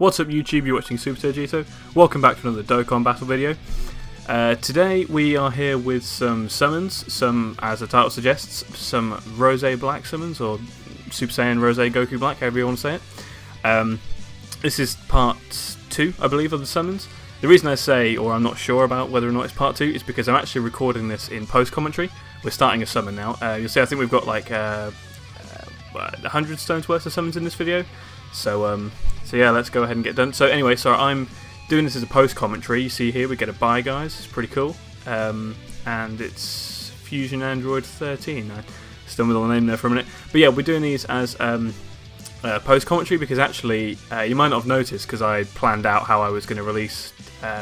What's up YouTube, you're watching SuperTogito. Welcome back to another Dokkan battle video. Today we are here with some summons, some, as the title suggests, some Rose Black summons, or Super Saiyan Rose Goku Black, however you want to say it. This is part 2, I believe, of the summons. The reason I say, or I'm not sure about whether or not it's part 2, is because I'm actually recording this in post-commentary. We're starting a summon now. You'll see I think we've got like 100 stones worth of summons in this video. So yeah, let's go ahead and get done. So anyway, so I'm doing this as a post-commentary. You see here we get a buy, guys. It's pretty cool. And it's Fusion Android 13. I stumbled on the name there for a minute. But yeah, we're doing these as post-commentary because actually, you might not have noticed because I planned out how I was going to release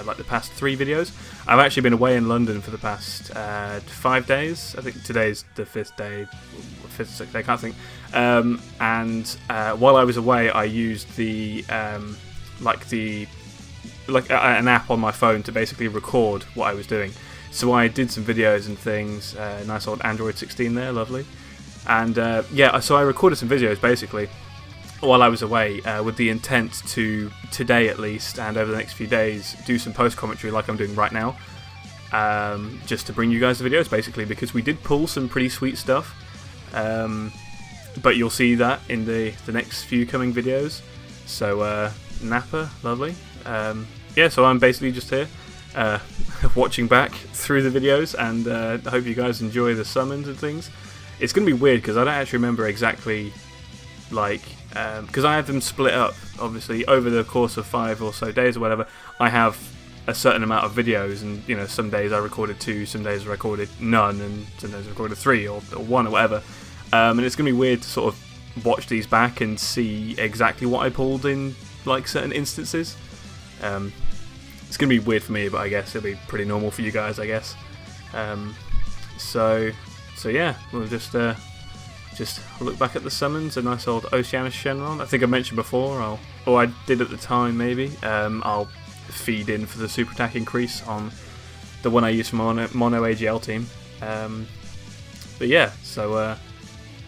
like the past 3 videos. I've actually been away in London for the past 5 days. I think today's the 5th day, 5th or 6th day, I can't think. And while I was away, I used the an app on my phone to basically record what I was doing. So I did some videos and things. Nice old Android 16 there, lovely. And yeah, so I recorded some videos basically while I was away with the intent to, today at least, and over the next few days, do some post-commentary like I'm doing right now. Just to bring you guys the videos basically, because we did pull some pretty sweet stuff. But you'll see that in the next few coming videos. So Nappa, lovely. Yeah, so I'm basically just here watching back through the videos, and I hope you guys enjoy the summons and things. It's going to be weird because I don't actually remember exactly, like, because I have them split up, obviously, over the course of 5 or so days or whatever. I have a certain amount of videos, and you know, some days I recorded 2, some days I recorded none, and some days I recorded 3 or 1 or whatever. And it's going to be weird to sort of watch these back and see exactly what I pulled in like certain instances. It's going to be weird for me, but I guess it'll be pretty normal for you guys, I guess. So yeah, we'll just look back at the summons. A nice old Oceanus Shenron. I think I mentioned before, or I did at the time maybe. I'll feed in for the super attack increase on the one I use for Mono AGL team. But yeah, so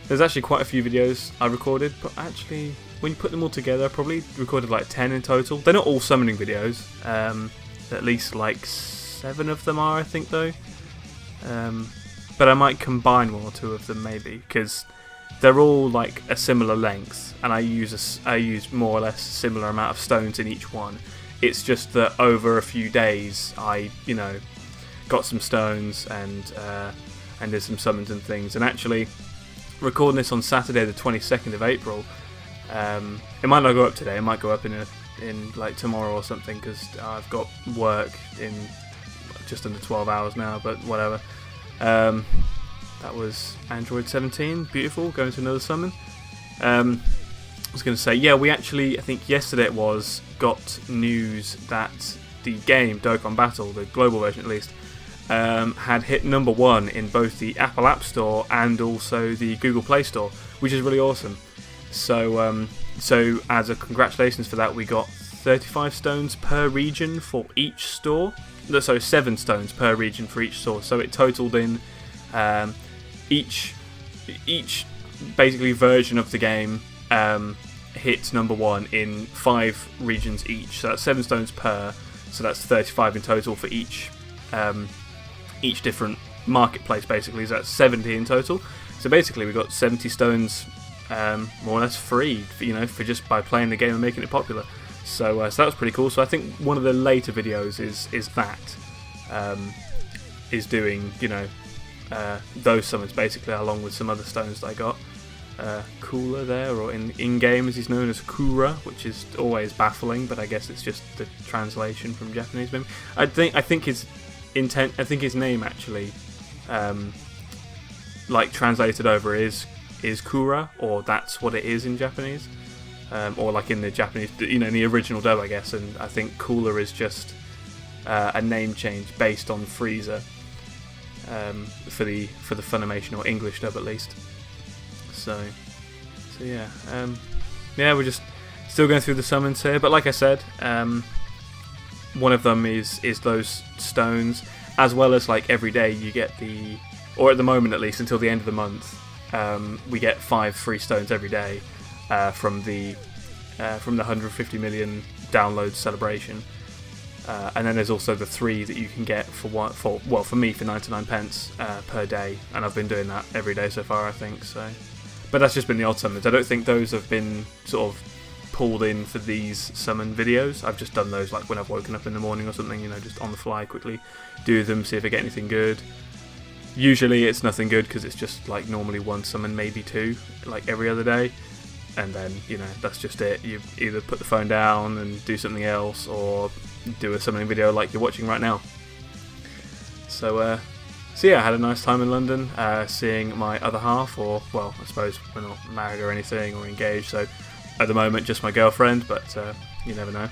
there's actually quite a few videos I recorded, but actually when you put them all together I probably recorded like 10 in total. They're not all summoning videos, at least like 7 of them are, I think, though. But I might combine 1 or 2 of them maybe, because they're all like a similar length, and I use more or less a similar amount of stones in each one. It's just that over a few days I, you know, got some stones and did some summons and things. And actually, recording this on Saturday the 22nd of April, it might not go up today, it might go up in like tomorrow or something, because I've got work in just under 12 hours now, but whatever. That was Android 17, beautiful, going to another summon. I was going to say, yeah, we actually, I think yesterday it was, got news that the game, Dokkan Battle, the global version at least, had hit #1 in both the Apple App Store and also the Google Play Store, which is really awesome. So, so as a congratulations for that, we got 35 stones per region for each store. So 7 stones per region for each store. So it totaled in each basically version of the game hit #1 in 5 regions each. So that's 7 stones per. So that's 35 in total for each different marketplace, basically. So that's 70 in total. So basically we got 70 stones more or less free, you know, for just by playing the game and making it popular. So, so that was pretty cool. So I think one of the later videos is doing, you know, those summons basically, along with some other stones that I got. Cooler there, or in game as he's known as Kura, which is always baffling, but I guess it's just the translation from Japanese. Maybe I think his intent, I think his name actually, like translated over is Kura, or that's what it is in Japanese, or like in the Japanese, you know, in the original dub, I guess. And I think Cooler is just a name change based on Frieza for the Funimation or English dub at least. So yeah, yeah, we're just still going through the summons here. But like I said, one of them is those stones, as well as like every day you get the, or at the moment at least until the end of the month, we get 5 free stones every day from the 150 million download celebration. And then there's also the 3 that you can get for me for 99 pence per day, and I've been doing that every day so far, I think. So, but that's just been the odd summons. I don't think those have been sort of pulled in for these summon videos. I've just done those like when I've woken up in the morning or something, just on the fly, quickly do them, see if I get anything good. Usually it's nothing good because it's just like normally 1 summon, maybe 2, like every other day. And then, that's just it. You either put the phone down and do something else, or do a summoning video like you're watching right now. So yeah, I had a nice time in London, seeing my other half, or, well, I suppose we're not married or anything, or engaged, so at the moment just my girlfriend, but you never know.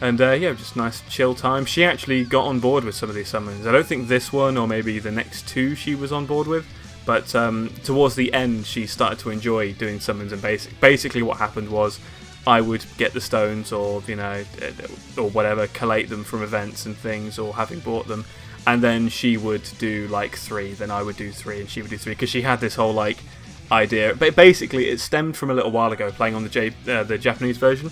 And yeah, just nice chill time. She actually got on board with some of these summons. I don't think this one, or maybe the next 2 she was on board with, but towards the end she started to enjoy doing summons, and basically what happened was I would get the stones, or or whatever, collate them from events and things, or having bought them, and then she would do like 3, then I would do 3, and she would do 3, because she had this whole like idea. But basically it stemmed from a little while ago, playing on the Japanese version,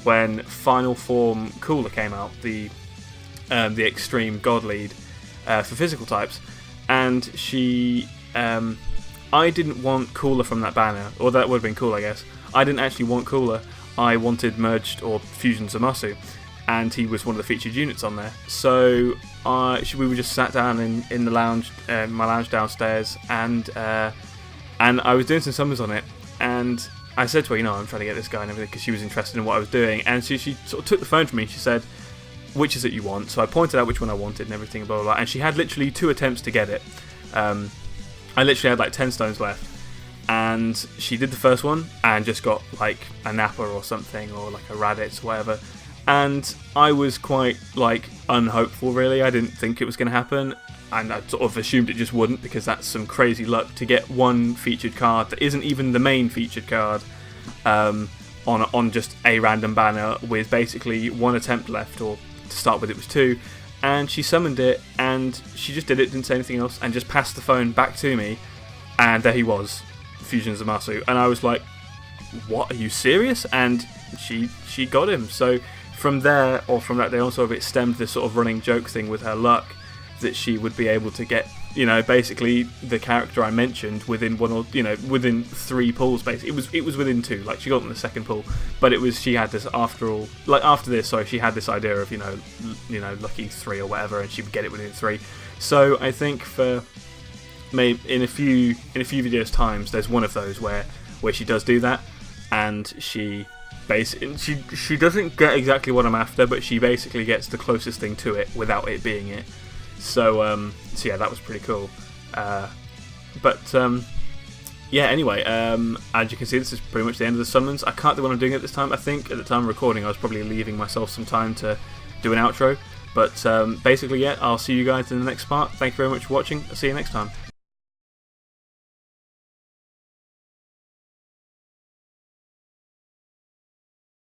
when Final Form Cooler came out, the Extreme God Lead for physical types, and she I didn't want Cooler from that banner, or that would have been cool, I guess. I didn't actually want Cooler. I wanted Merged or Fusion Zamasu, and he was one of the featured units on there. So we were just sat down in the lounge, my lounge downstairs, and I was doing some summons on it, and I said to her, I'm trying to get this guy and everything, because she was interested in what I was doing, and she sort of took the phone from me, and she said, which is it you want? So I pointed out which one I wanted and everything, blah, blah, blah, and she had literally 2 attempts to get it. I literally had like 10 stones left, and she did the first one and just got like a Nappa or something, or like a Raditz or whatever, and I was quite like unhopeful, really. I didn't think it was going to happen, and I sort of assumed it just wouldn't, because that's some crazy luck to get 1 featured card that isn't even the main featured card on just a random banner with basically 1 attempt left, or to start with it was 2. And she summoned it, and she just did it, didn't say anything else, and just passed the phone back to me, and there he was, Fusion Zamasu, and I was like, what, are you serious? And she got him. So from there, or from that day on, sort of it stemmed this sort of running joke thing with her luck, that she would be able to get, basically the character I mentioned within 1 or, within 3 pulls, basically. It was within 2, like she got in the second pull, but she had this, she had this idea of, lucky 3 or whatever, and she would get it within 3. So I think for maybe in a few videos times, there's one of those where she does do that, and she doesn't get exactly what I'm after, but she basically gets the closest thing to it without it being it. So yeah, that was pretty cool. Yeah, anyway, as you can see, this is pretty much the end of the summons. I can't do what I'm doing at this time. I think at the time of recording, I was probably leaving myself some time to do an outro. But basically, yeah, I'll see you guys in the next part. Thank you very much for watching. I'll see you next time.